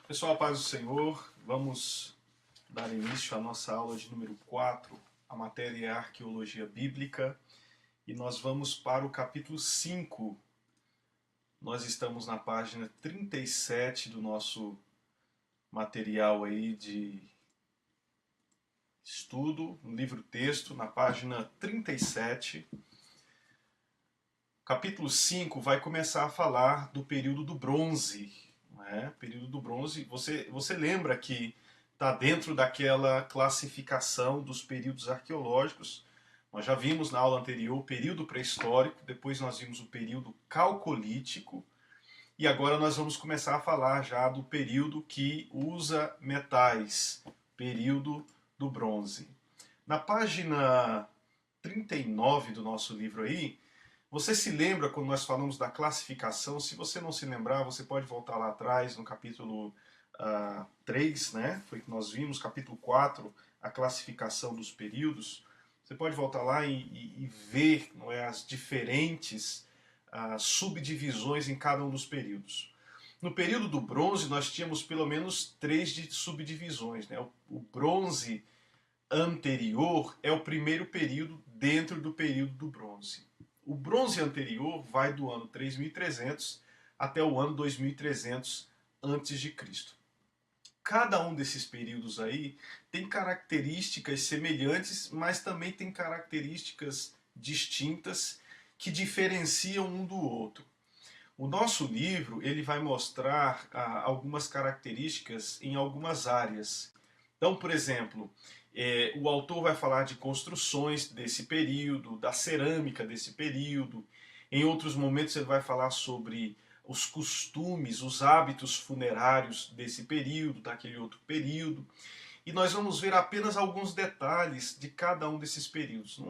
Pessoal, paz do Senhor, vamos dar início à nossa aula de número 4. A matéria é Arqueologia Bíblica e nós vamos para o capítulo 5. Nós estamos na página 37 do nosso material aí de estudo, no livro-texto, na página 37. O capítulo 5 vai começar a falar do período do bronze. Período do bronze, você lembra que está dentro daquela classificação dos períodos arqueológicos. Nós já vimos na aula anterior o período pré-histórico, depois nós vimos o período calcolítico, e agora nós vamos começar a falar já do período que usa metais, período do bronze. Na página 39 do nosso livro aí, você se lembra quando nós falamos da classificação? Se você não se lembrar, você pode voltar lá atrás no capítulo 3, né? Foi que nós vimos, capítulo 4, a classificação dos períodos. Você pode voltar lá e ver, não é, as diferentes subdivisões em cada um dos períodos. No período do bronze, nós tínhamos pelo menos 3 subdivisões, né? O bronze anterior é o primeiro período dentro do período do bronze. O bronze anterior vai do ano 3300 até o ano 2300 a.C. Cada um desses períodos aí tem características semelhantes, mas também tem características distintas que diferenciam um do outro. O nosso livro ele vai mostrar algumas características em algumas áreas. Então, por exemplo, o autor vai falar de construções desse período, da cerâmica desse período. Em outros momentos ele vai falar sobre os costumes, os hábitos funerários desse período, daquele outro período. E nós vamos ver apenas alguns detalhes de cada um desses períodos.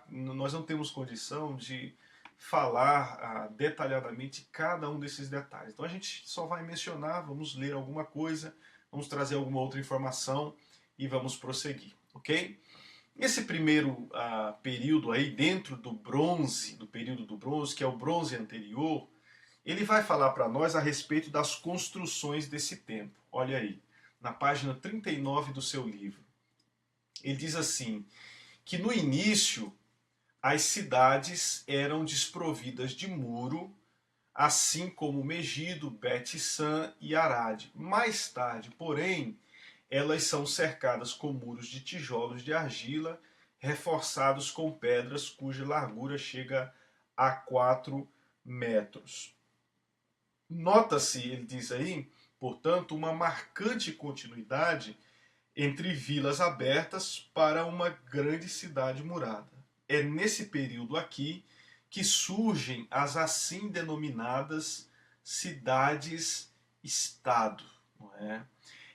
Nós não temos condição de falar detalhadamente cada um desses detalhes. Então a gente só vai mencionar, vamos ler alguma coisa, vamos trazer alguma outra informação e vamos prosseguir. Ok? Esse primeiro período aí, dentro do bronze, do período do bronze, que é o bronze anterior, ele vai falar para nós a respeito das construções desse tempo. Olha aí, na página 39 do seu livro. Ele diz assim, que no início as cidades eram desprovidas de muro, assim como Megido, Bet-San e Arade. Mais tarde, porém, elas são cercadas com muros de tijolos de argila, reforçados com pedras cuja largura chega a 4 metros. Nota-se, ele diz aí, portanto, uma marcante continuidade entre vilas abertas para uma grande cidade murada. É nesse período aqui que surgem as assim denominadas cidades-estado, não é?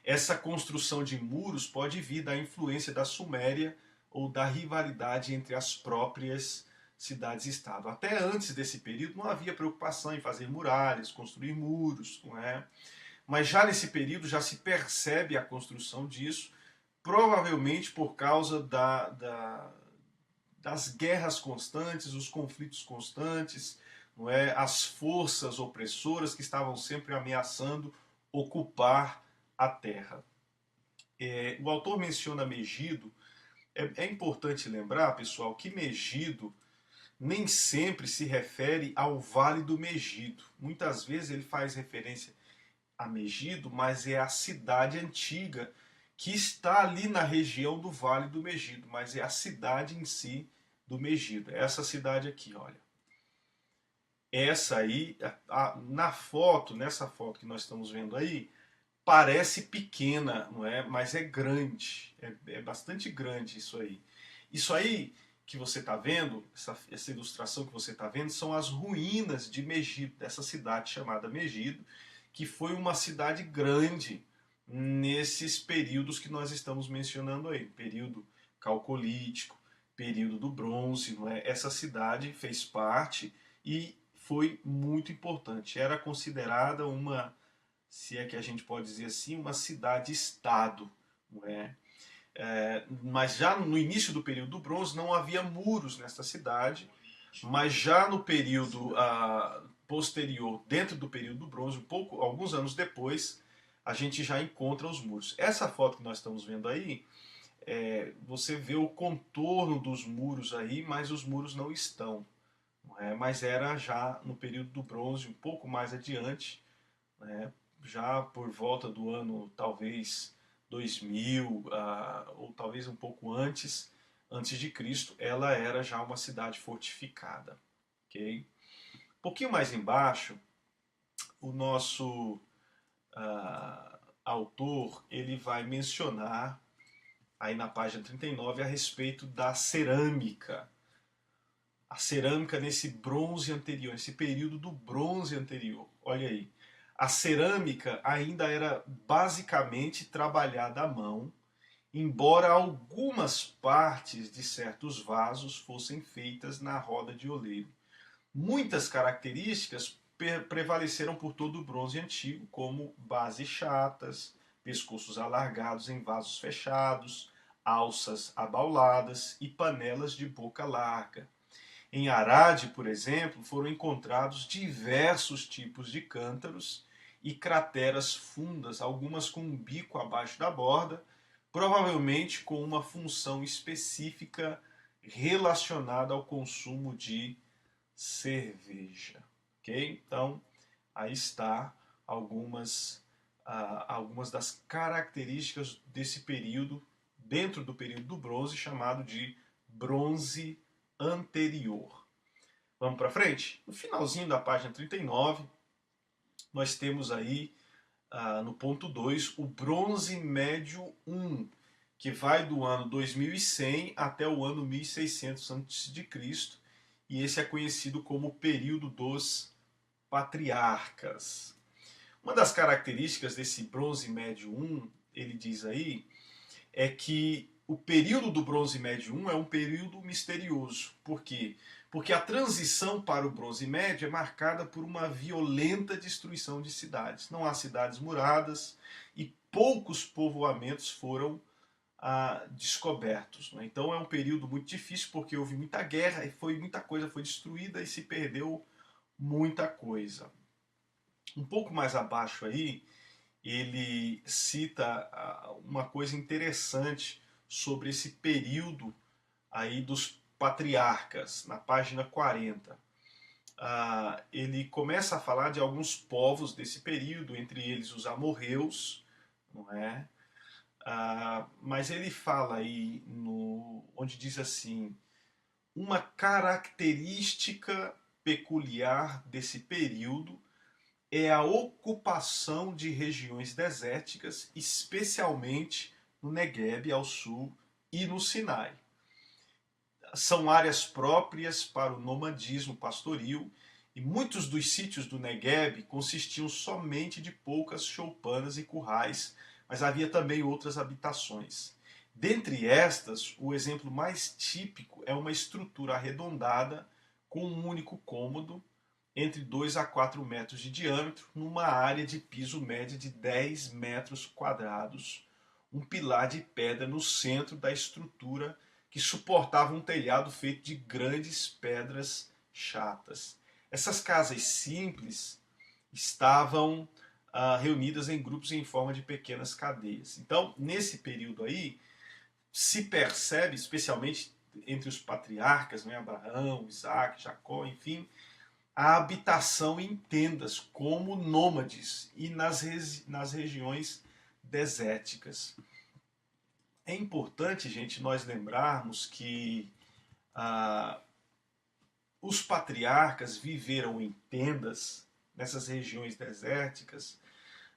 Essa construção de muros pode vir da influência da Suméria ou da rivalidade entre as próprias cidades-estado. Até antes desse período não havia preocupação em fazer muralhas, construir muros, não é? Mas já nesse período já se percebe a construção disso, provavelmente por causa das guerras constantes, os conflitos constantes, não é? As forças opressoras que estavam sempre ameaçando ocupar a terra. O autor menciona Megido. É importante lembrar, pessoal, que Megido nem sempre se refere ao Vale do Megido. Muitas vezes ele faz referência a Megido, mas é a cidade antiga que está ali na região do Vale do Megido, mas é a cidade em si do Megido. É essa cidade aqui, olha. Essa aí, nessa foto que nós estamos vendo aí, parece pequena, não é? Mas é grande, é bastante grande isso aí. Isso aí que você está vendo, essa ilustração que você está vendo, são as ruínas de Megido, dessa cidade chamada Megido, que foi uma cidade grande nesses períodos que nós estamos mencionando aí, período calcolítico, período do bronze, não é? Essa cidade fez parte e foi muito importante. Era considerada uma, se é que a gente pode dizer assim, uma cidade-estado, não é? Mas já no início do período do bronze não havia muros nessa cidade, mas já no período posterior, dentro do período do bronze, alguns anos depois, a gente já encontra os muros. Essa foto que nós estamos vendo aí, você vê o contorno dos muros aí, mas os muros não estão. Não é? Mas era já no período do bronze, um pouco mais adiante, né? Já por volta do ano talvez 2000, ou talvez um pouco antes de Cristo, ela era já uma cidade fortificada. Okay? Um pouquinho mais embaixo, o nosso autor ele vai mencionar aí na página 39 a respeito da cerâmica. A cerâmica nesse bronze anterior, nesse período do bronze anterior. Olha aí. A cerâmica ainda era basicamente trabalhada à mão, embora algumas partes de certos vasos fossem feitas na roda de oleiro. Muitas características prevaleceram por todo o bronze antigo, como bases chatas, pescoços alargados em vasos fechados, alças abauladas e panelas de boca larga. Em Arade, por exemplo, foram encontrados diversos tipos de cântaros e crateras fundas, algumas com um bico abaixo da borda, provavelmente com uma função específica relacionada ao consumo de cerveja. Ok? Então, aí está algumas das características desse período, dentro do período do bronze, chamado de bronze anterior. Vamos para frente? No finalzinho da página 39, nós temos aí, no ponto 2, o bronze médio 1, que vai do ano 2100 até o ano 1600 a.C., e esse é conhecido como o período dos patriarcas. Uma das características desse bronze médio 1, ele diz aí, é que o período do bronze médio 1 é um período misterioso. Por quê? Porque a transição para o bronze médio é marcada por uma violenta destruição de cidades. Não há cidades muradas e poucos povoamentos foram descobertos. Né? Então é um período muito difícil porque houve muita guerra e muita coisa foi destruída e se perdeu muita coisa. Um pouco mais abaixo aí, ele cita uma coisa interessante sobre esse período aí dos patriarcas, na página 40. Ele começa a falar de alguns povos desse período, entre eles os amorreus, não é? Mas ele fala aí, onde diz assim, uma característica peculiar desse período é a ocupação de regiões desérticas, especialmente no Negueb ao sul e no Sinai. São áreas próprias para o nomadismo pastoril e muitos dos sítios do Negueb consistiam somente de poucas choupanas e currais, mas havia também outras habitações. Dentre estas, o exemplo mais típico é uma estrutura arredondada com um único cômodo, entre 2 a 4 metros de diâmetro, numa área de piso média de 10 metros quadrados, um pilar de pedra no centro da estrutura que suportava um telhado feito de grandes pedras chatas. Essas casas simples estavam reunidas em grupos em forma de pequenas cadeias. Então, nesse período aí, se percebe, especialmente entre os patriarcas, né, Abraão, Isaac, Jacó, enfim, a habitação em tendas, como nômades, e nas regiões desérticas. É importante, gente, nós lembrarmos que os patriarcas viveram em tendas nessas regiões desérticas,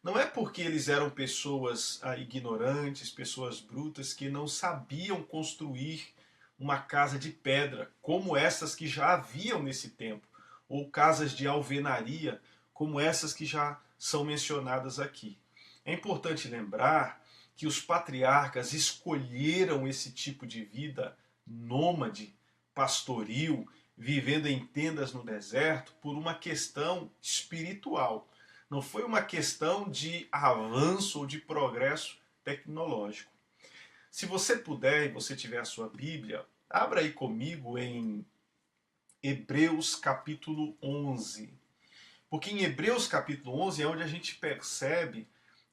não é porque eles eram pessoas ignorantes, pessoas brutas, que não sabiam construir uma casa de pedra, como essas que já haviam nesse tempo, ou casas de alvenaria, como essas que já são mencionadas aqui. É importante lembrar que os patriarcas escolheram esse tipo de vida nômade, pastoril, vivendo em tendas no deserto, por uma questão espiritual. Não foi uma questão de avanço ou de progresso tecnológico. Se você puder e você tiver a sua Bíblia, abra aí comigo em Hebreus capítulo 11. Porque em Hebreus capítulo 11 é onde a gente percebe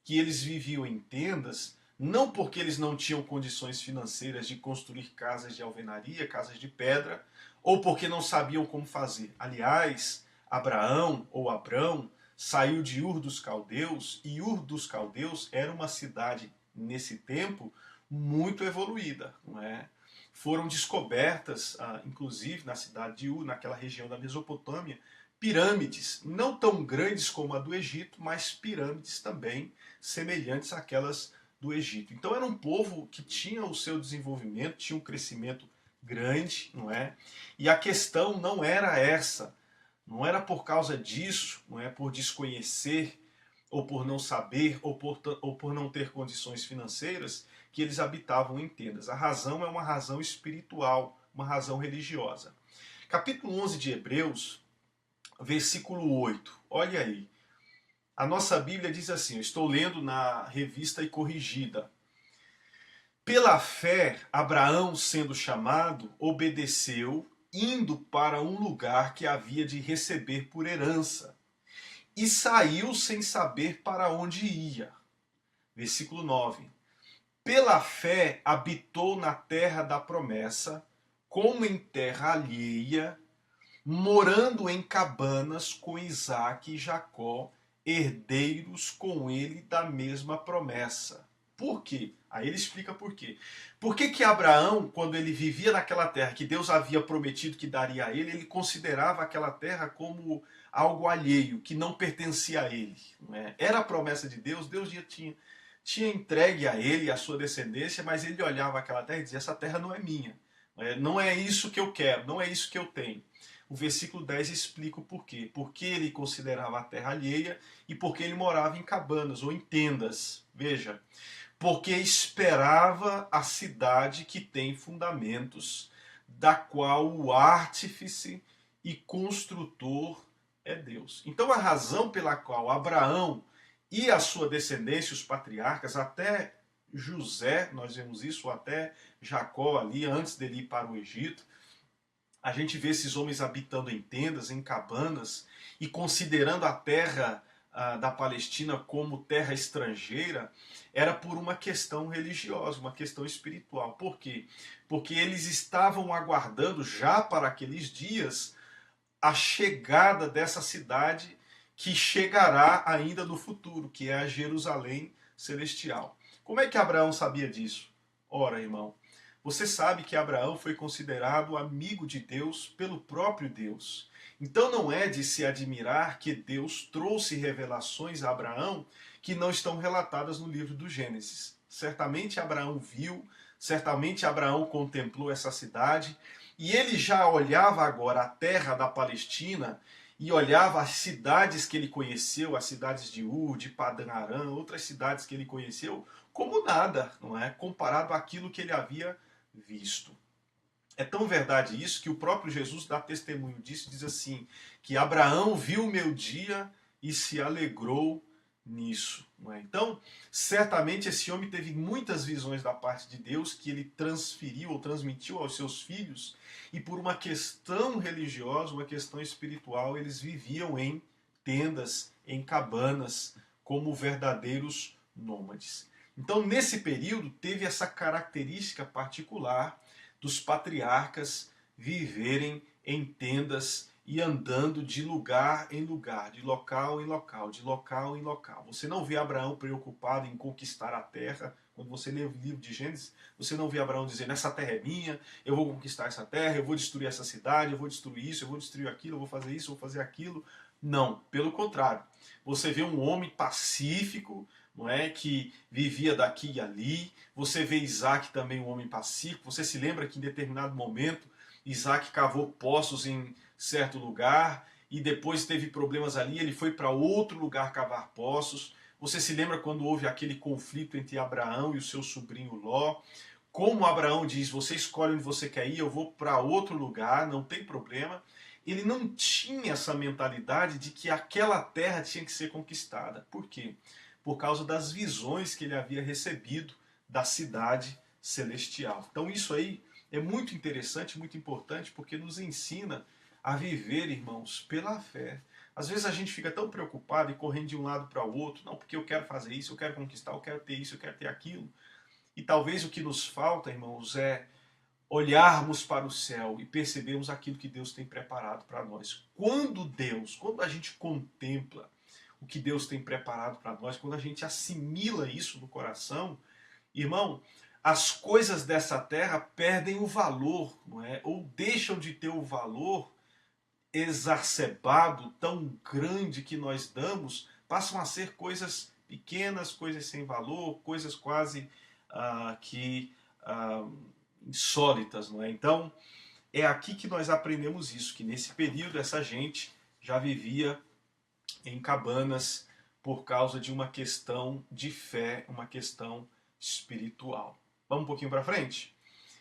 que eles viviam em tendas, não porque eles não tinham condições financeiras de construir casas de alvenaria, casas de pedra, ou porque não sabiam como fazer. Aliás, Abraão ou Abrão saiu de Ur dos Caldeus, e Ur dos Caldeus era uma cidade, nesse tempo, muito evoluída, não é? Foram descobertas, inclusive na cidade de Ur, naquela região da Mesopotâmia, pirâmides, não tão grandes como a do Egito, mas pirâmides também semelhantes àquelas do Egito. Então era um povo que tinha o seu desenvolvimento, tinha um crescimento grande, não é? E a questão não era essa, não era por causa disso, não é por desconhecer, ou por não saber, ou por não ter condições financeiras, que eles habitavam em tendas. A razão é uma razão espiritual, uma razão religiosa. Capítulo 11 de Hebreus, versículo 8. Olha aí. A nossa Bíblia diz assim, eu estou lendo na Revista e Corrigida. Pela fé, Abraão, sendo chamado, obedeceu, indo para um lugar que havia de receber por herança, e saiu sem saber para onde ia. Versículo 9. Pela fé habitou na terra da promessa, como em terra alheia, morando em cabanas com Isaque e Jacó, herdeiros com ele da mesma promessa. Por quê? Aí ele explica por quê. Por que que Abraão, quando ele vivia naquela terra que Deus havia prometido que daria a ele, ele considerava aquela terra como algo alheio, que não pertencia a ele? Não é? Era a promessa de Deus, Deus já tinha entregue a ele e a sua descendência, mas ele olhava aquela terra e dizia, essa terra não é minha. Não é isso que eu quero, não é isso que eu tenho. O versículo 10 explica o porquê. Porque ele considerava a terra alheia e porque ele morava em cabanas ou em tendas. Veja, porque esperava a cidade que tem fundamentos, da qual o artífice e construtor é Deus. Então a razão pela qual Abraão e a sua descendência, os patriarcas, até José, nós vemos isso, ou até Jacó ali, antes dele ir para o Egito, a gente vê esses homens habitando em tendas, em cabanas, e considerando a terra da Palestina como terra estrangeira, era por uma questão religiosa, uma questão espiritual. Por quê? Porque eles estavam aguardando já para aqueles dias a chegada dessa cidade que chegará ainda no futuro, que é a Jerusalém celestial. Como é que Abraão sabia disso? Ora, irmão, você sabe que Abraão foi considerado amigo de Deus pelo próprio Deus. Então não é de se admirar que Deus trouxe revelações a Abraão que não estão relatadas no livro do Gênesis. Certamente Abraão viu, certamente Abraão contemplou essa cidade, e ele já olhava agora a terra da Palestina e olhava as cidades que ele conheceu, as cidades de Ur, de Padan Aram, outras cidades que ele conheceu, como nada, não é? Comparado àquilo que ele havia visto. É tão verdade isso que o próprio Jesus dá testemunho disso, diz assim, que Abraão viu o meu dia e se alegrou nisso. Não é? Então, certamente esse homem teve muitas visões da parte de Deus que ele transferiu ou transmitiu aos seus filhos, e por uma questão religiosa, uma questão espiritual, eles viviam em tendas, em cabanas, como verdadeiros nômades. Então, nesse período, teve essa característica particular dos patriarcas viverem em tendas e andando de lugar em lugar, de local em local, de local em local. Você não vê Abraão preocupado em conquistar a terra. Quando você lê o livro de Gênesis, você não vê Abraão dizendo, essa terra é minha, eu vou conquistar essa terra, eu vou destruir essa cidade, eu vou destruir isso, eu vou destruir aquilo, eu vou fazer isso, eu vou fazer aquilo. Não, pelo contrário. Você vê um homem pacífico, não é, que vivia daqui e ali. Você vê Isaac também um homem pacífico. Você se lembra que em determinado momento Isaac cavou poços em certo lugar e depois teve problemas ali, ele foi para outro lugar cavar poços. Você se lembra quando houve aquele conflito entre Abraão e o seu sobrinho Ló? Como Abraão diz, você escolhe onde você quer ir, eu vou para outro lugar, não tem problema. Ele não tinha essa mentalidade de que aquela terra tinha que ser conquistada. Por quê? Por causa das visões que ele havia recebido da cidade celestial. Então isso aí é muito interessante, muito importante, porque nos ensina a viver, irmãos, pela fé. Às vezes a gente fica tão preocupado e correndo de um lado para o outro, não, porque eu quero fazer isso, eu quero conquistar, eu quero ter isso, eu quero ter aquilo. E talvez o que nos falta, irmãos, é olharmos para o céu e percebermos aquilo que Deus tem preparado para nós. Quando a gente contempla o que Deus tem preparado para nós, quando a gente assimila isso no coração, irmão, as coisas dessa terra perdem o valor, não é? Ou deixam de ter o valor exacerbado, tão grande que nós damos, passam a ser coisas pequenas, coisas sem valor, coisas quase que insólitas, não é? Então, é aqui que nós aprendemos isso, que nesse período essa gente já vivia em cabanas por causa de uma questão de fé, uma questão espiritual. Vamos um pouquinho para frente?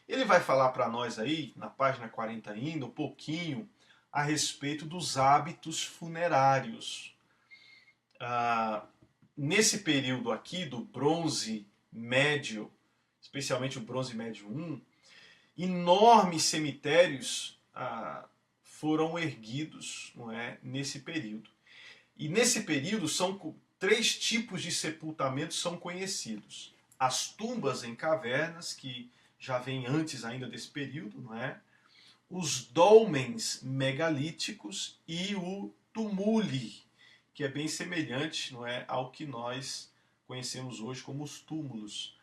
Ele vai falar para nós aí, na página 40 ainda, um pouquinho a respeito dos hábitos funerários. Nesse período aqui do Bronze Médio, especialmente o Bronze Médio I, enormes cemitérios foram erguidos, não é, nesse período. E nesse período são três tipos de sepultamentos são conhecidos. As tumbas em cavernas, que já vem antes ainda desse período, não é? Os dolmens megalíticos e o tumuli, que é bem semelhante, não é, ao que nós conhecemos hoje como os túmulos.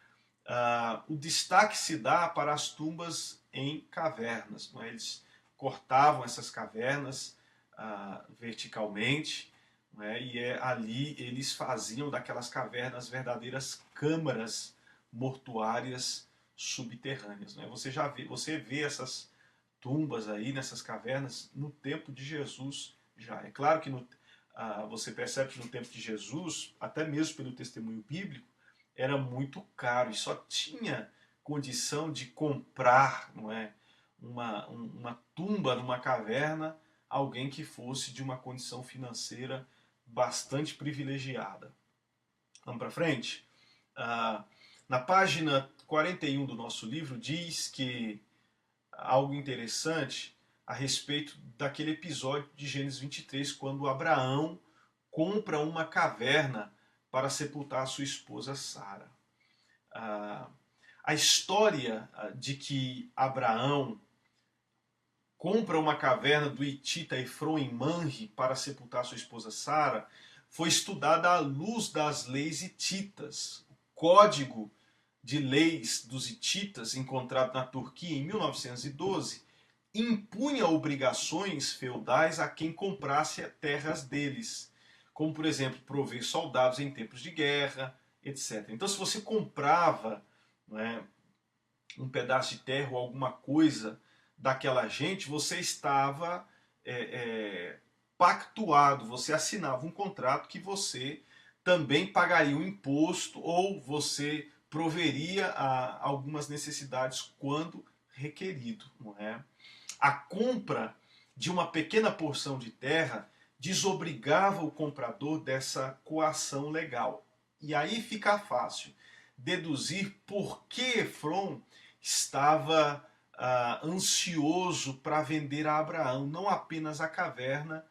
O destaque se dá para as tumbas em cavernas. Não é? Eles cortavam essas cavernas verticalmente, não é? E ali eles faziam daquelas cavernas verdadeiras câmaras mortuárias subterrâneas. Não é? Você vê essas tumbas aí nessas cavernas no tempo de Jesus já. É claro que você percebe que no tempo de Jesus, até mesmo pelo testemunho bíblico, era muito caro e só tinha condição de comprar, não é, uma tumba numa caverna alguém que fosse de uma condição financeira bastante privilegiada. Vamos para frente? Na página 41 do nosso livro diz que algo interessante a respeito daquele episódio de Gênesis 23, quando Abraão compra uma caverna para sepultar a sua esposa Sara. A história de que Abraão compra uma caverna do hitita Efron em Manre para sepultar sua esposa Sara foi estudada à luz das leis hititas. O código de leis dos hititas, encontrado na Turquia em 1912, impunha obrigações feudais a quem comprasse terras deles, como, por exemplo, prover soldados em tempos de guerra, etc. Então, se você comprava, não é, um pedaço de terra ou alguma coisa daquela gente, você estava pactuado, você assinava um contrato que você também pagaria um imposto ou você proveria a algumas necessidades quando requerido. Não é? A compra de uma pequena porção de terra desobrigava o comprador dessa coação legal. E aí fica fácil deduzir por que Efron estava ansioso para vender a Abraão, não apenas a caverna,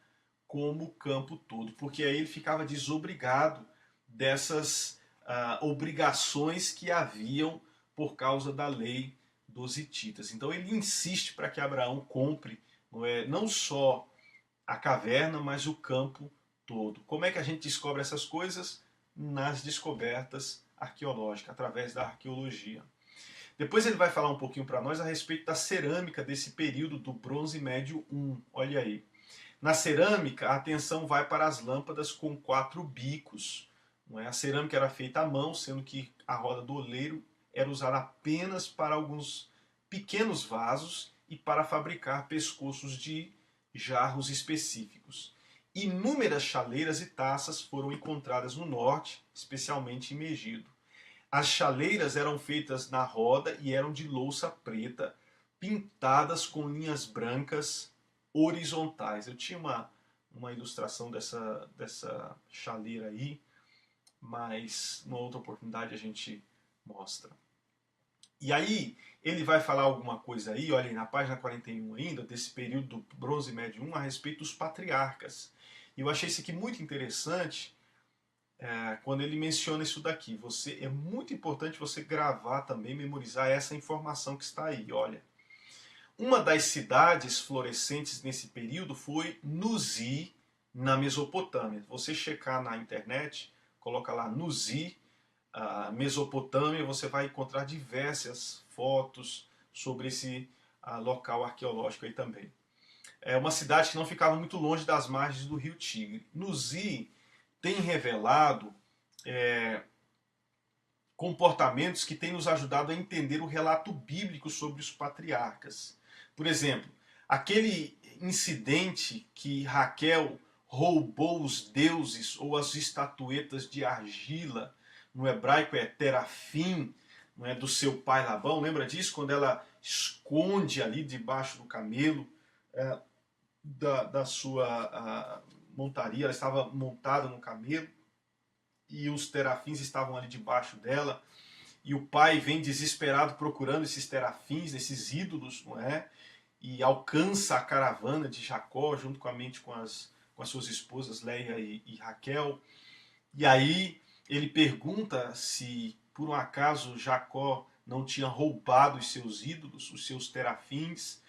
como o campo todo, porque aí ele ficava desobrigado dessas obrigações que haviam por causa da lei dos hititas. Então ele insiste para que Abraão compre não só a caverna, mas o campo todo. Como é que a gente descobre essas coisas? Nas descobertas arqueológicas, através da arqueologia. Depois ele vai falar um pouquinho para nós a respeito da cerâmica desse período do Bronze Médio I. Olha aí. Na cerâmica, a atenção vai para as lâmpadas com 4 bicos. Não é? A cerâmica era feita à mão, sendo que a roda do oleiro era usada apenas para alguns pequenos vasos e para fabricar pescoços de jarros específicos. Inúmeras chaleiras e taças foram encontradas no norte, especialmente em Megido. As chaleiras eram feitas na roda e eram de louça preta, pintadas com linhas brancas horizontais. Eu tinha uma ilustração dessa chaleira aí, mas numa outra oportunidade a gente mostra. E aí ele vai falar alguma coisa aí, olha aí, na página 41 ainda, desse período do Bronze Médio I, a respeito dos patriarcas. E eu achei isso aqui muito interessante quando ele menciona isso daqui. É muito importante você gravar também, memorizar essa informação que está aí. Olha, uma das cidades florescentes nesse período foi Nuzi, na Mesopotâmia. Você checar na internet, coloca lá Nuzi, Mesopotâmia, você vai encontrar diversas fotos sobre esse local arqueológico aí também. É uma cidade que não ficava muito longe das margens do rio Tigre. Nuzi tem revelado comportamentos que têm nos ajudado a entender o relato bíblico sobre os patriarcas. Por exemplo, aquele incidente que Raquel roubou os deuses ou as estatuetas de argila, no hebraico é terafim, não é, do seu pai Labão, lembra disso? Quando ela esconde ali debaixo do camelo da sua montaria, ela estava montada no camelo, e os terafins estavam ali debaixo dela, e o pai vem desesperado procurando esses terafins, esses ídolos, não é? E alcança a caravana de Jacó, juntamente com as suas esposas Leia e Raquel. E aí ele pergunta se por um acaso Jacó não tinha roubado os seus ídolos, os seus terafins.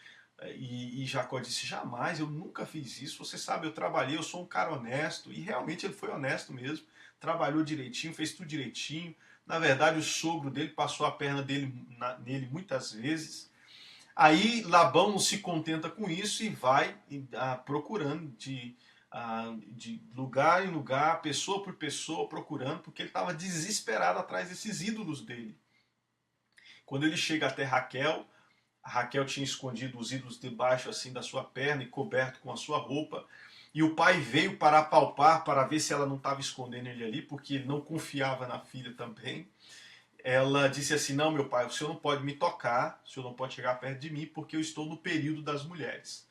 E Jacó disse, jamais, eu nunca fiz isso, você sabe, eu trabalhei, eu sou um cara honesto. E realmente ele foi honesto mesmo, trabalhou direitinho, fez tudo direitinho. Na verdade, o sogro dele passou a perna nele muitas vezes. Aí Labão não se contenta com isso e vai procurando de lugar em lugar, pessoa por pessoa, procurando, porque ele estava desesperado atrás desses ídolos dele. Quando ele chega até Raquel, a Raquel tinha escondido os ídolos debaixo assim da sua perna e coberto com a sua roupa. E o pai veio para apalpar, para ver se ela não estava escondendo ele ali, porque ele não confiava na filha também. Ela disse assim, não, meu pai, o senhor não pode me tocar, o senhor não pode chegar perto de mim, porque eu estou no período das mulheres.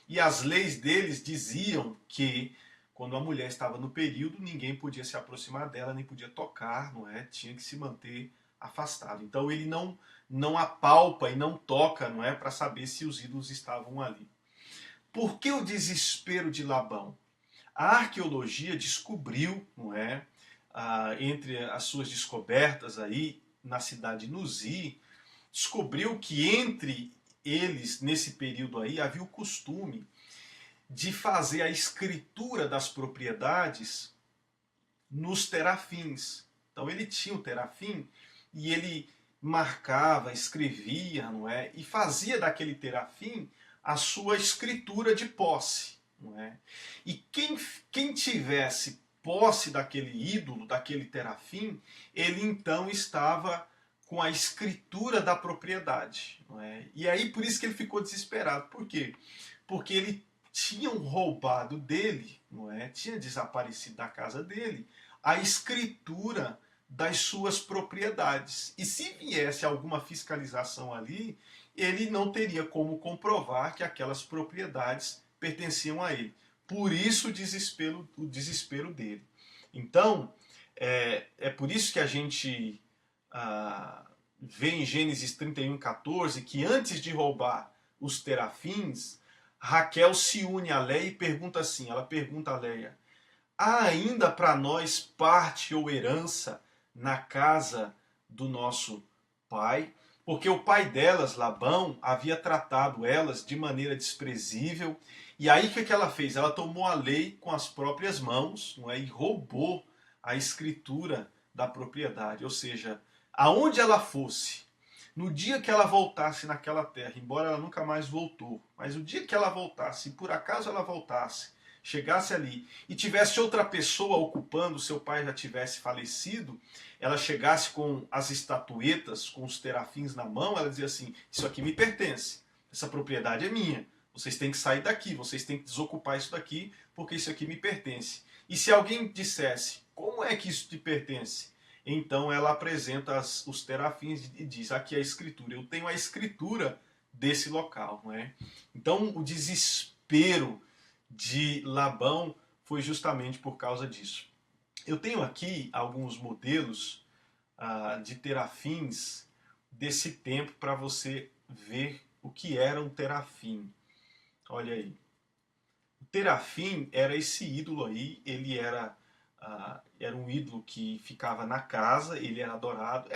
E as leis deles diziam que quando a mulher estava no período, ninguém podia se aproximar dela, nem podia tocar, não é? Tinha que se manter afastado. Então ele não apalpa e não toca, não é, para saber se os ídolos estavam ali. Por que o desespero de Labão? A arqueologia descobriu, não é, entre as suas descobertas aí na cidade de Nuzi, descobriu que entre eles, nesse período aí, havia o costume de fazer a escritura das propriedades nos terafins. Então ele tinha o terafim e ele marcava, escrevia, não é? E fazia daquele terafim a sua escritura de posse, não é? E quem tivesse posse daquele ídolo, daquele terafim, ele então estava com a escritura da propriedade, não é? E aí por isso que ele ficou desesperado. Por quê? Porque ele tinham roubado dele, não é? Tinha desaparecido da casa dele a escritura das suas propriedades. E se viesse alguma fiscalização ali, ele não teria como comprovar que aquelas propriedades pertenciam a ele. Por isso o desespero dele. Então, é por isso que a gente vê em Gênesis 31:14 que antes de roubar os terafins, Raquel se une a Leia e pergunta assim, ela pergunta a Leia, há ainda para nós parte ou herança na casa do nosso pai? Porque o pai delas, Labão, havia tratado elas de maneira desprezível. E aí o que ela fez? Ela tomou a lei com as próprias mãos, não é? E roubou a escritura da propriedade. Ou seja, aonde ela fosse, no dia que ela voltasse naquela terra, embora ela nunca mais voltou, mas o dia que ela voltasse, se por acaso ela voltasse, chegasse ali e tivesse outra pessoa ocupando, seu pai já tivesse falecido, ela chegasse com as estatuetas, com os terafins na mão, ela dizia assim, isso aqui me pertence, essa propriedade é minha, vocês têm que sair daqui, vocês têm que desocupar isso daqui, porque isso aqui me pertence. E se alguém dissesse, como é que isso te pertence? Então ela apresenta os terafins e diz, aqui é a escritura, eu tenho a escritura desse local. Não é? Então o desespero de Labão foi justamente por causa disso. Eu tenho aqui alguns modelos de terafins desse tempo para você ver o que era um terafim. Olha aí. O Terafim era esse ídolo aí, ele era um ídolo que ficava na casa, ele era adorado,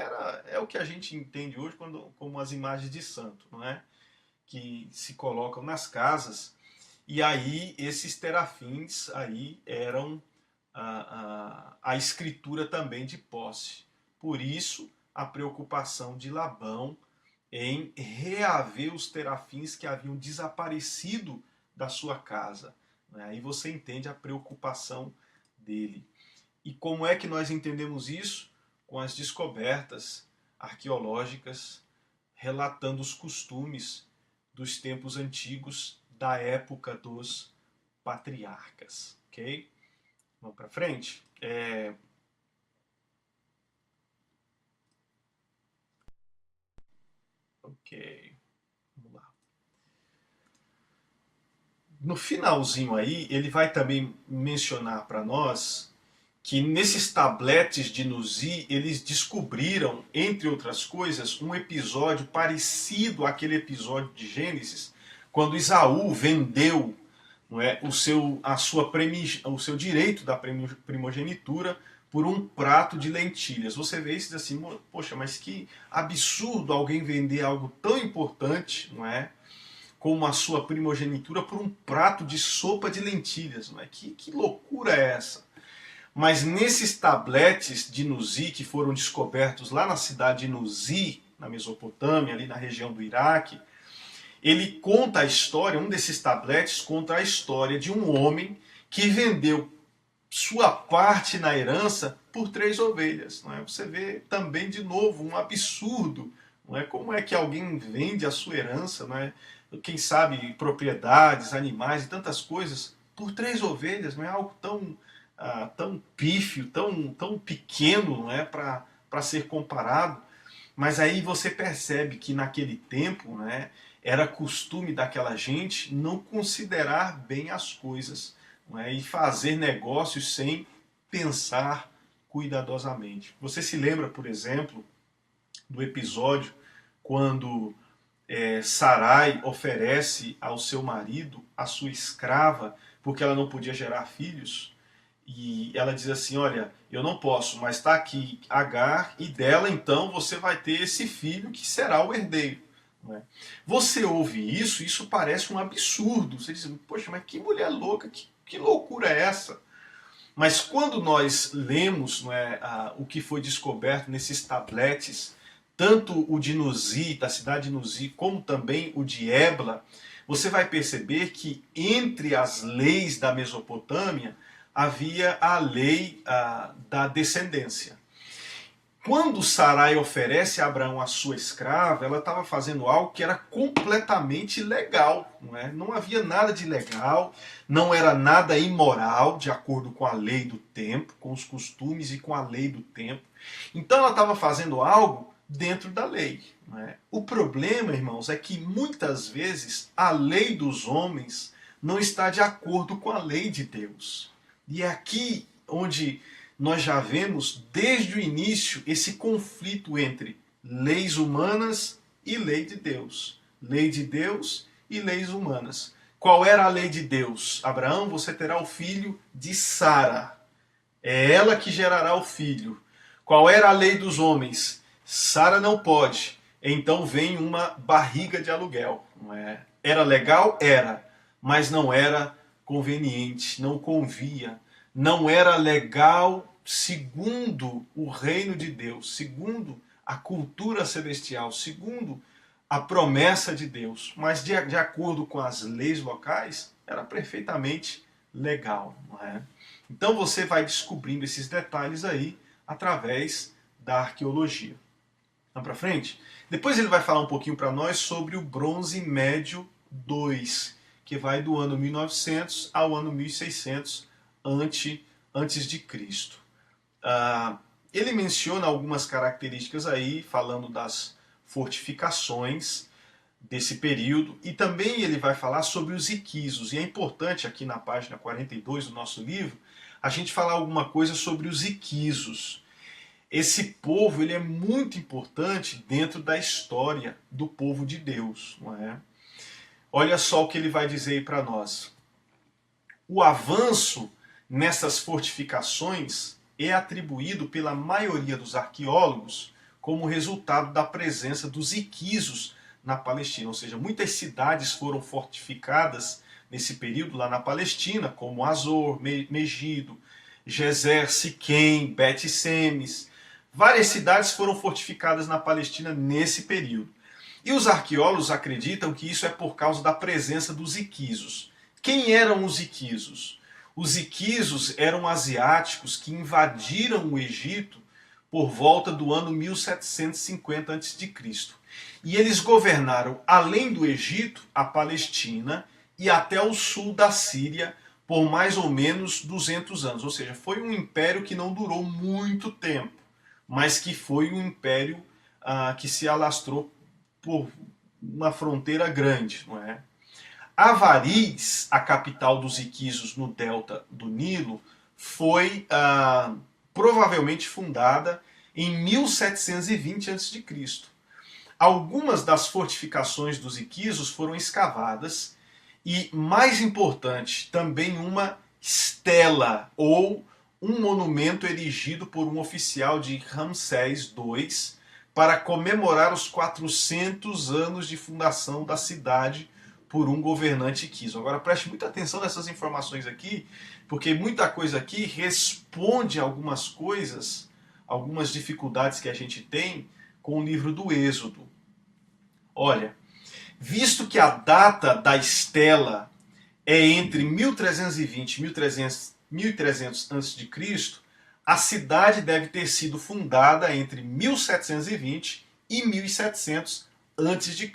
é o que a gente entende hoje como as imagens de santo, não é? Que se colocam nas casas, e aí esses terafins aí eram a escritura também de posse. Por isso, a preocupação de Labão em reaver os terafins que haviam desaparecido da sua casa. Aí você entende a preocupação dele. E como é que nós entendemos isso? Com as descobertas arqueológicas relatando os costumes dos tempos antigos da época dos patriarcas. Ok? Vamos para frente? Ok. Vamos lá. No finalzinho aí, ele vai também mencionar para nós que nesses tabletes de Nuzi, eles descobriram, entre outras coisas, um episódio parecido àquele episódio de Gênesis, quando Esaú vendeu, não é, o seu direito da primogenitura por um prato de lentilhas. Você vê isso e diz assim, poxa, mas que absurdo alguém vender algo tão importante, não é? Como a sua primogenitura por um prato de sopa de lentilhas. Não é? Que loucura é essa? Mas nesses tabletes de Nuzi que foram descobertos lá na cidade de Nuzi, na Mesopotâmia, ali na região do Iraque, ele conta a história, um desses tabletes conta a história de um homem que vendeu sua parte na herança por 3 ovelhas. Não é? Você vê também, de novo, um absurdo. Não é? Como é que alguém vende a sua herança, não é? Quem sabe propriedades, animais e tantas coisas, por 3 ovelhas? Não é algo tão pífio, tão pequeno, não é? Para ser comparado. Mas aí você percebe que naquele tempo, né, era costume daquela gente não considerar bem as coisas, não é, e fazer negócios sem pensar cuidadosamente. Você se lembra, por exemplo, do episódio quando Sarai oferece ao seu marido a sua escrava porque ela não podia gerar filhos? E ela diz assim, olha, eu não posso, mas está aqui Agar, e dela então você vai ter esse filho que será o herdeiro. Não é? Você ouve isso parece um absurdo. Você diz, poxa, mas que mulher louca, que loucura é essa? Mas quando nós lemos, não é, o que foi descoberto nesses tabletes, tanto o de Nuzi, da cidade de Nuzi, como também o de Ebla, você vai perceber que entre as leis da Mesopotâmia havia a lei da descendência. Quando Sarai oferece a Abraão a sua escrava, ela estava fazendo algo que era completamente legal. Não é? Não havia nada de legal, não era nada imoral, de acordo com a lei do tempo, com os costumes e com a lei do tempo. Então ela estava fazendo algo dentro da lei. Não é? O problema, irmãos, é que muitas vezes a lei dos homens não está de acordo com a lei de Deus. E é aqui onde nós já vemos desde o início esse conflito entre leis humanas e lei de Deus. Lei de Deus e leis humanas. Qual era a lei de Deus? Abraão, você terá o filho de Sara. É ela que gerará o filho. Qual era a lei dos homens? Sara não pode. Então vem uma barriga de aluguel. Não é? Era legal? Era. Mas não era conveniente, não convia. Não era legal segundo o reino de Deus, segundo a cultura celestial, segundo a promessa de Deus. Mas de acordo com as leis locais, era perfeitamente legal. Não é? Então você vai descobrindo esses detalhes aí através da arqueologia. Vamos para frente? Depois ele vai falar um pouquinho para nós sobre o Bronze Médio II, que vai do ano 1900 ao ano 1600 antes de Cristo. Ele menciona algumas características aí, falando das fortificações desse período, e também ele vai falar sobre os iquisos. E é importante aqui na página 42 do nosso livro, a gente falar alguma coisa sobre os iquisos. Esse povo ele é muito importante dentro da história do povo de Deus. Não é? Olha só o que ele vai dizer aí para nós. O avanço nessas fortificações é atribuído pela maioria dos arqueólogos como resultado da presença dos iquisos na Palestina, ou seja, muitas cidades foram fortificadas nesse período lá na Palestina, como Azor, Megido, Gezer, Siquém, Bet-Semes. Várias cidades foram fortificadas na Palestina nesse período. E os arqueólogos acreditam que isso é por causa da presença dos iquisos. Quem eram os iquisos? Os iquisos eram asiáticos que invadiram o Egito por volta do ano 1750 a.C. E eles governaram, além do Egito, a Palestina e até o sul da Síria por mais ou menos 200 anos. Ou seja, foi um império que não durou muito tempo, mas que foi um império que se alastrou por uma fronteira grande, não é? Avaris, a capital dos iquisos no delta do Nilo, foi provavelmente fundada em 1720 a.C. Algumas das fortificações dos iquisos foram escavadas e, mais importante, também uma estela ou um monumento erigido por um oficial de Ramsés II para comemorar os 400 anos de fundação da cidade por um governante iquiso. Agora preste muita atenção nessas informações aqui, porque muita coisa aqui responde a algumas coisas, algumas dificuldades que a gente tem com o livro do Êxodo. Olha, visto que a data da estela é entre 1320 e 1300 a.C., a cidade deve ter sido fundada entre 1720 e 1700 a.C.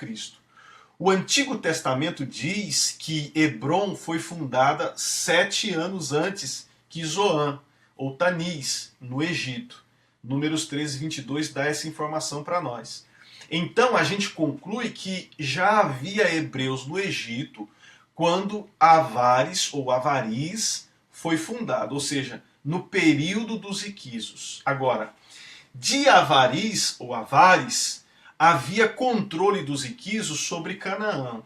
O Antigo Testamento diz que Hebron foi fundada 7 anos antes que Zoan, ou Tanis, no Egito. Números 13 e 22 dá essa informação para nós. Então a gente conclui que já havia hebreus no Egito quando Avaris ou Avaris foi fundado, ou seja, no período dos iquisos. Agora, de Avaris ou Avares, havia controle dos iquisos sobre Canaã,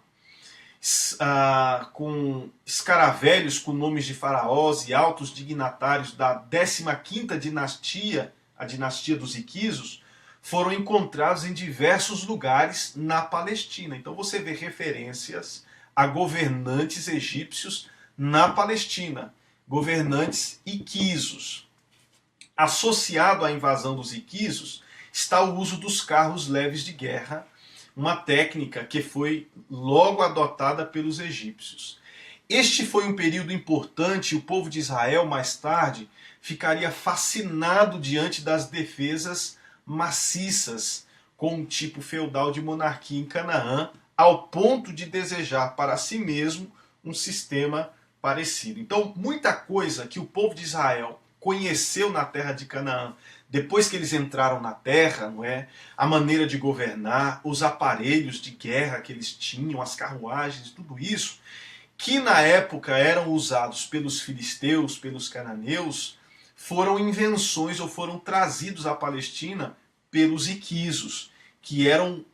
com escaravelhos com nomes de faraós e altos dignatários da 15ª dinastia, a dinastia dos iquisos, foram encontrados em diversos lugares na Palestina. Então você vê referências a governantes egípcios na Palestina, governantes iquisos. Associado à invasão dos iquisos está o uso dos carros leves de guerra, uma técnica que foi logo adotada pelos egípcios. Este foi um período importante e o povo de Israel, mais tarde, ficaria fascinado diante das defesas maciças com um tipo feudal de monarquia em Canaã, ao ponto de desejar para si mesmo um sistema parecido. Então, muita coisa que o povo de Israel conheceu na terra de Canaã, depois que eles entraram na terra, não é? A maneira de governar, os aparelhos de guerra que eles tinham, as carruagens, tudo isso, que na época eram usados pelos filisteus, pelos cananeus, foram invenções ou foram trazidos à Palestina pelos iquisos, que eram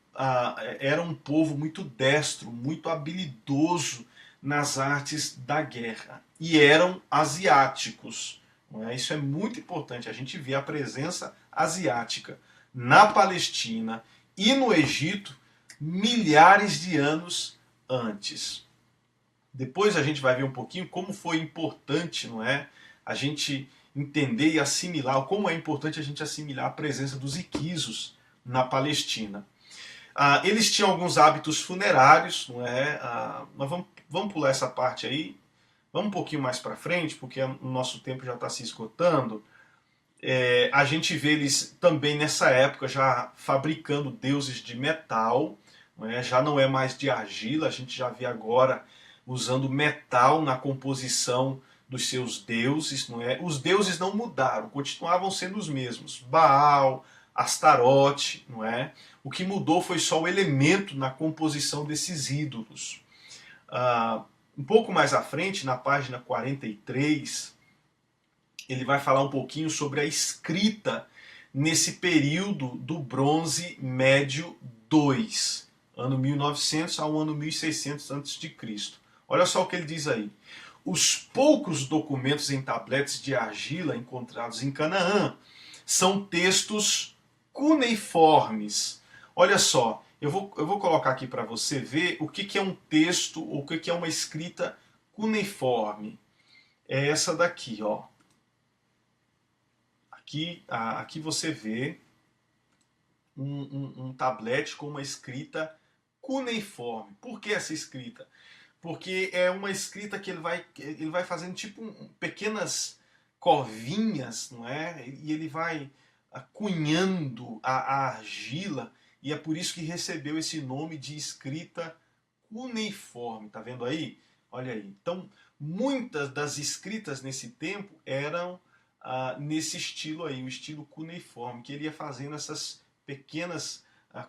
um povo muito destro, muito habilidoso nas artes da guerra. E eram asiáticos. Isso é muito importante. A gente vê a presença asiática na Palestina e no Egito milhares de anos antes. Depois a gente vai ver um pouquinho como foi importante, não é, a gente entender e assimilar, como é importante a gente assimilar a presença dos iquisos na Palestina. Eles tinham alguns hábitos funerários, não é? Nós vamos pular essa parte aí. Vamos um pouquinho mais para frente, porque o nosso tempo já está se esgotando. A gente vê eles também nessa época já fabricando deuses de metal, não é? Já não é mais de argila, a gente já vê agora usando metal na composição dos seus deuses, não é? Os deuses não mudaram, continuavam sendo os mesmos. Baal, Astarote, não é? O que mudou foi só o elemento na composição desses ídolos. Um pouco mais à frente, na página 43, ele vai falar um pouquinho sobre a escrita nesse período do Bronze Médio II, ano 1900 ao ano 1600 a.C. Olha só o que ele diz aí. os poucos documentos em tabletes de argila encontrados em Canaã são textos cuneiformes. Olha só, eu vou colocar aqui para você ver o que é um texto, ou o que é uma escrita cuneiforme. É essa daqui, ó. Aqui você vê um tablete com uma escrita cuneiforme. Por que essa escrita? Porque é uma escrita que ele vai fazendo tipo pequenas corvinhas, não é? E ele vai cunhando a argila, e é por isso que recebeu esse nome de escrita cuneiforme. Tá vendo aí? Olha aí. Então, muitas das escritas nesse tempo eram nesse estilo aí, o estilo cuneiforme, que ele ia fazendo essas pequenas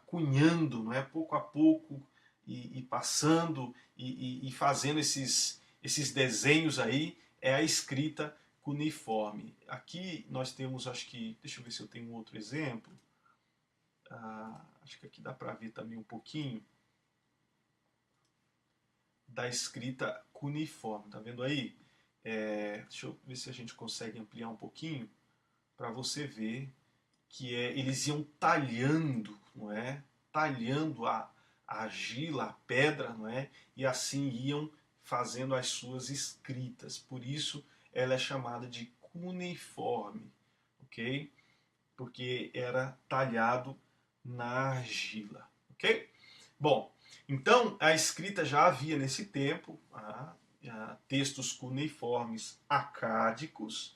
cunhando, não é? Pouco a pouco, e passando e fazendo esses desenhos aí, é a escrita cuneiforme. Aqui nós temos, acho que, deixa eu ver se eu tenho um outro exemplo. Acho que aqui dá para ver também um pouquinho da escrita cuneiforme, tá vendo aí? Deixa eu ver se a gente consegue ampliar um pouquinho para você ver que eles iam talhando, não é? Talhando a argila, a pedra, não é? E assim iam fazendo as suas escritas. Por isso ela é chamada de cuneiforme, ok? Porque era talhado na argila, ok? Bom, então a escrita já havia nesse tempo, textos cuneiformes acádicos,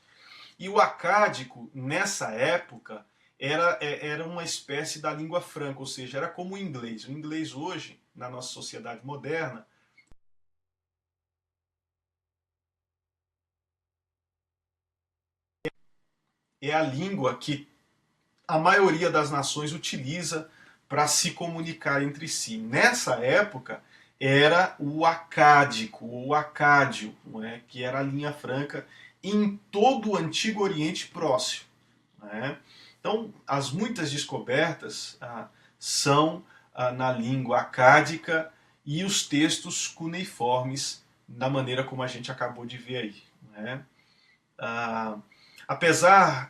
e o acádico, nessa época, era uma espécie da língua franca, ou seja, era como o inglês. O inglês hoje, na nossa sociedade moderna, é a língua que a maioria das nações utiliza para se comunicar entre si. Nessa época, era o acádico, o acádio, não é? Que era a linha franca em todo o Antigo Oriente Próximo. Não é? Então, as muitas descobertas são na língua acádica, e os textos cuneiformes, da maneira como a gente acabou de ver aí. Né?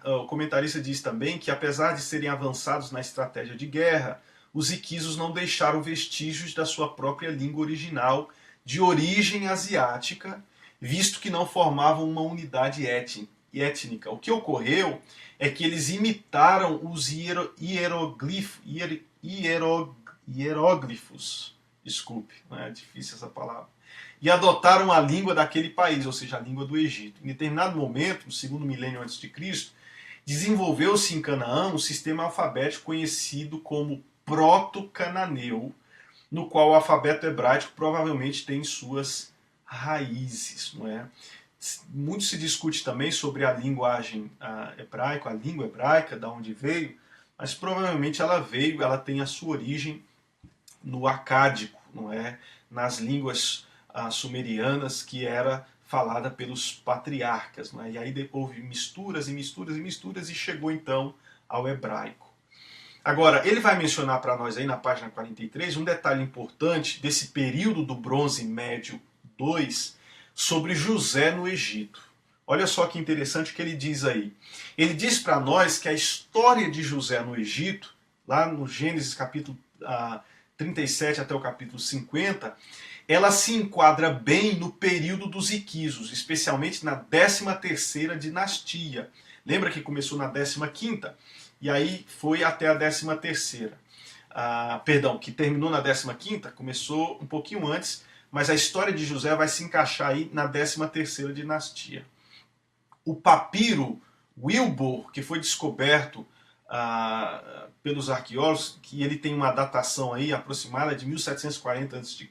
O comentarista diz também que, apesar de serem avançados na estratégia de guerra, os iquisos não deixaram vestígios da sua própria língua original, de origem asiática, visto que não formavam uma unidade étnica. O que ocorreu é que eles imitaram os hieróglifos, desculpe, não é difícil essa palavra, e adotaram a língua daquele país, ou seja, a língua do Egito. Em determinado momento, no segundo milênio antes de Cristo, desenvolveu-se em Canaã um sistema alfabético conhecido como proto-cananeu, no qual o alfabeto hebraico provavelmente tem suas raízes, não é? Muito se discute também sobre a linguagem hebraica, a língua hebraica, da onde veio, mas provavelmente ela tem a sua origem no acádico, não é? Nas línguas sumerianas, que era falada pelos patriarcas, não é? E aí houve misturas e misturas e misturas, e chegou então ao hebraico. Agora, ele vai mencionar para nós aí na página 43 um detalhe importante desse período do Bronze Médio II, sobre José no Egito. Olha só que interessante o que ele diz aí. Ele diz para nós que a história de José no Egito, lá no Gênesis capítulo 37 até o capítulo 50, ela se enquadra bem no período dos iquisos, especialmente na 13ª dinastia. Lembra que começou na 15ª? E aí foi até a 13ª. Que terminou na 15ª, começou um pouquinho antes, mas a história de José vai se encaixar aí na 13ª dinastia. O papiro Wilbur, que foi descoberto pelos arqueólogos, que ele tem uma datação aí aproximada de 1740 a.C.,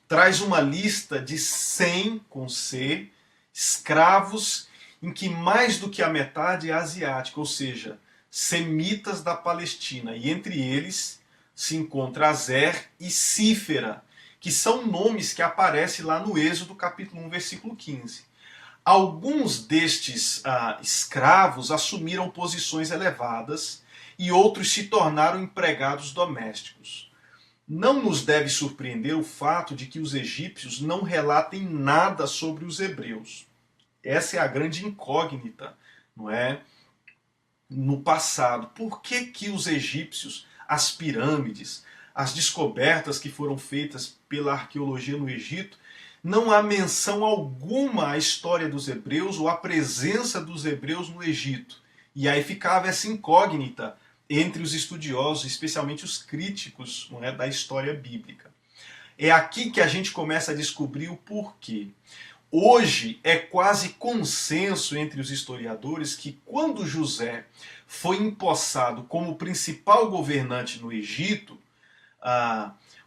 traz uma lista de 100, com C, escravos, em que mais do que a metade é asiática, ou seja, semitas da Palestina, e entre eles se encontra Azer e Sífera, que são nomes que aparecem lá no Êxodo capítulo 1, versículo 15. Alguns destes escravos assumiram posições elevadas, e outros se tornaram empregados domésticos. não nos deve surpreender o fato de que os egípcios não relatem nada sobre os hebreus. Essa é a grande incógnita, não é? No passado. Por que que os egípcios, as pirâmides, as descobertas que foram feitas pela arqueologia no Egito, não há menção alguma à história dos hebreus ou à presença dos hebreus no Egito? E aí ficava essa incógnita entre os estudiosos, especialmente os críticos, não é, da história bíblica. É aqui que a gente começa a descobrir o porquê. Hoje é quase consenso entre os historiadores que quando José foi empossado como principal governante no Egito,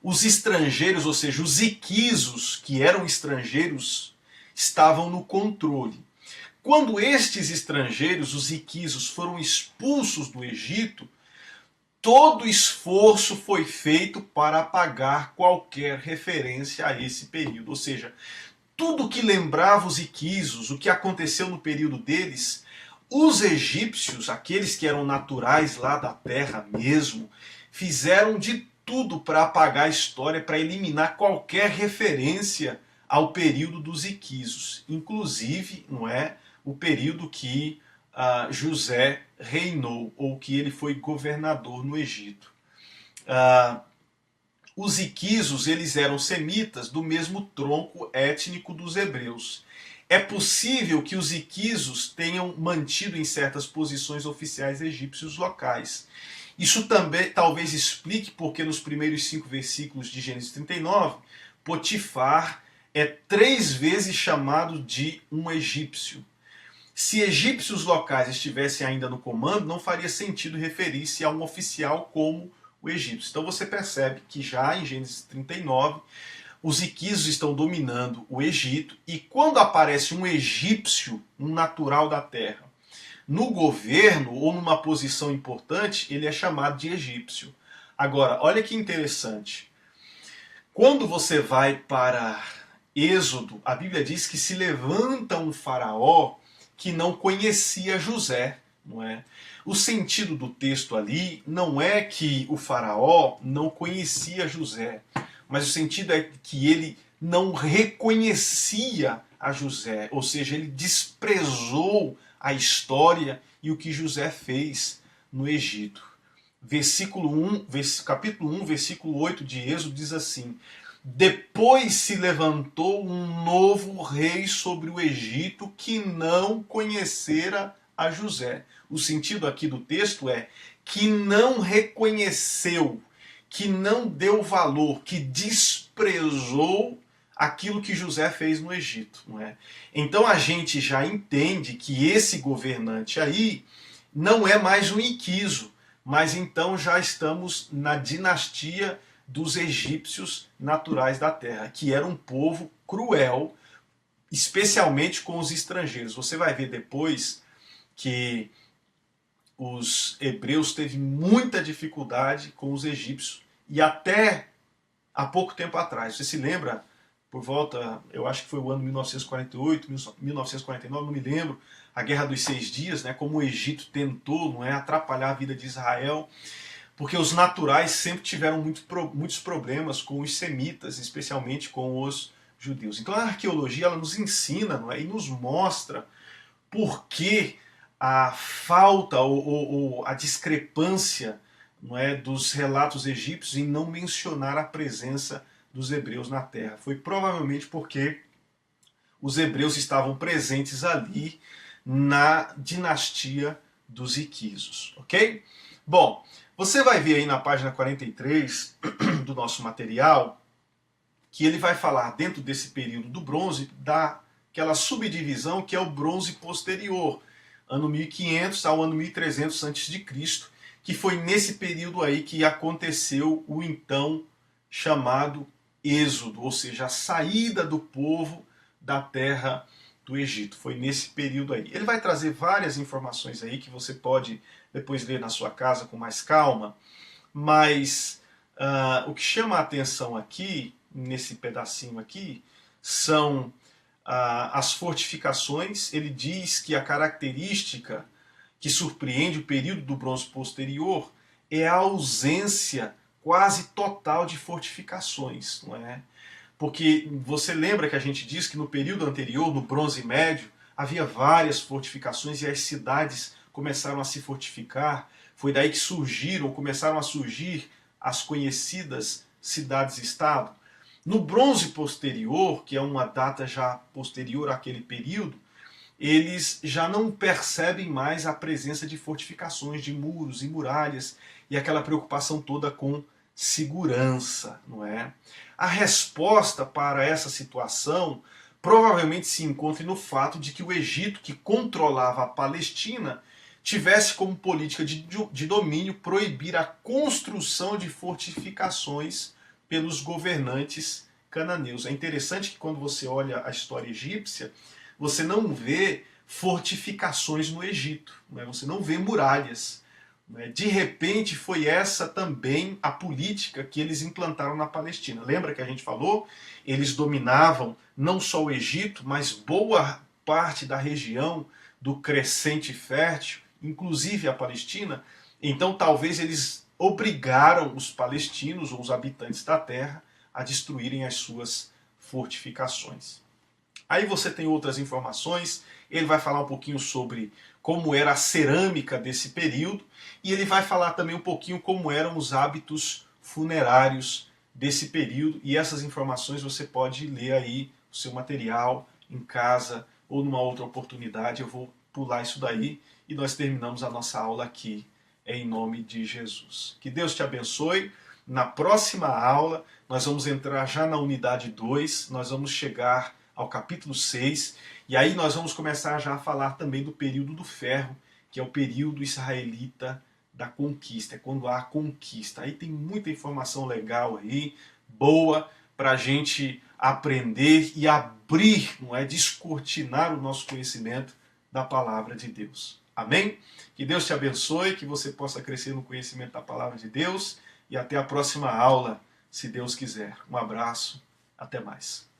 os estrangeiros, ou seja, os iquisos, que eram estrangeiros, estavam no controle. Quando estes estrangeiros, os iquisos, foram expulsos do Egito, todo esforço foi feito para apagar qualquer referência a esse período. Ou seja, tudo que lembrava os iquisos, o que aconteceu no período deles, os egípcios, aqueles que eram naturais lá da terra mesmo, fizeram de tudo para apagar a história, para eliminar qualquer referência ao período dos iquisos, inclusive, não é, o período que José reinou, ou que ele foi governador no Egito. Os iquisos, eles eram semitas do mesmo tronco étnico dos hebreus. É possível que os iquisos tenham mantido em certas posições oficiais egípcios locais. Isso também talvez explique porque nos primeiros 5 versículos de Gênesis 39, Potifar é 3 vezes chamado de um egípcio. Se egípcios locais estivessem ainda no comando, não faria sentido referir-se a um oficial como o egípcio. Então você percebe que já em Gênesis 39, os iquisos estão dominando o Egito, e quando aparece um egípcio, um natural da terra, no governo ou numa posição importante, ele é chamado de egípcio. Agora, olha que interessante. Quando você vai para Êxodo, a Bíblia diz que se levanta um faraó que não conhecia José, não é? O sentido do texto ali não é que o faraó não conhecia José, mas o sentido é que ele não reconhecia a José, ou seja, ele desprezou a história e o que José fez no Egito. Capítulo 1, versículo 8 de Êxodo diz assim: depois se levantou um novo rei sobre o Egito que não conhecera a José. O sentido aqui do texto é que não reconheceu, que não deu valor, que desprezou aquilo que José fez no Egito. Não é? Então a gente já entende que esse governante aí não é mais um iquiso, mas então já estamos na dinastia dos egípcios naturais da terra, que era um povo cruel, especialmente com os estrangeiros. Você vai ver depois que os hebreus teve muita dificuldade com os egípcios, e até há pouco tempo atrás. Você se lembra, por volta, eu acho que foi o ano 1948, 1949, não me lembro, a Guerra dos 6 Dias, né, como o Egito tentou, não é, atrapalhar a vida de Israel, porque os naturais sempre tiveram muitos problemas com os semitas, especialmente com os judeus. Então a arqueologia ela nos ensina, não é, e nos mostra por que a falta ou a discrepância, não é, dos relatos egípcios em não mencionar a presença dos hebreus na terra. Foi provavelmente porque os hebreus estavam presentes ali na dinastia dos iquisos, ok? Bom, você vai ver aí na página 43 do nosso material que ele vai falar dentro desse período do bronze daquela subdivisão que é o bronze posterior, ano 1500 ao ano 1300 a.C., que foi nesse período aí que aconteceu o então chamado Êxodo, ou seja, a saída do povo da terra do Egito. Foi nesse período aí. Ele vai trazer várias informações aí que você pode depois ler na sua casa com mais calma, mas o que chama a atenção aqui, nesse pedacinho aqui, são as fortificações. Ele diz que a característica que surpreende o período do bronze posterior é a ausência quase total de fortificações, não é? Porque você lembra que a gente disse que no período anterior, no Bronze Médio, havia várias fortificações e as cidades começaram a se fortificar. Foi daí que começaram a surgir as conhecidas cidades-estado. No Bronze posterior, que é uma data já posterior àquele período, eles já não percebem mais a presença de fortificações, de muros e muralhas e aquela preocupação toda com segurança, não é? A resposta para essa situação provavelmente se encontra no fato de que o Egito, que controlava a Palestina, tivesse como política de domínio proibir a construção de fortificações pelos governantes cananeus. É interessante que quando você olha a história egípcia, você não vê fortificações no Egito, né? Você não vê muralhas. Né? De repente foi essa também a política que eles implantaram na Palestina. Lembra que a gente falou? Eles dominavam não só o Egito, mas boa parte da região do Crescente Fértil, inclusive a Palestina. Então talvez eles obrigaram os palestinos ou os habitantes da terra a destruírem as suas fortificações. Aí você tem outras informações, ele vai falar um pouquinho sobre como era a cerâmica desse período, e ele vai falar também um pouquinho como eram os hábitos funerários desse período, e essas informações você pode ler aí o seu material em casa ou numa outra oportunidade. Eu vou pular isso daí e nós terminamos a nossa aula aqui em nome de Jesus. Que Deus te abençoe. Na próxima aula nós vamos entrar já na unidade 2, nós vamos chegar ao capítulo 6, e aí nós vamos começar já a falar também do período do ferro, que é o período israelita da conquista, é quando há conquista. Aí tem muita informação legal aí, boa, para a gente aprender e abrir, não é, descortinar o nosso conhecimento da palavra de Deus. Amém? Que Deus te abençoe, que você possa crescer no conhecimento da palavra de Deus, e até a próxima aula, se Deus quiser. Um abraço, até mais.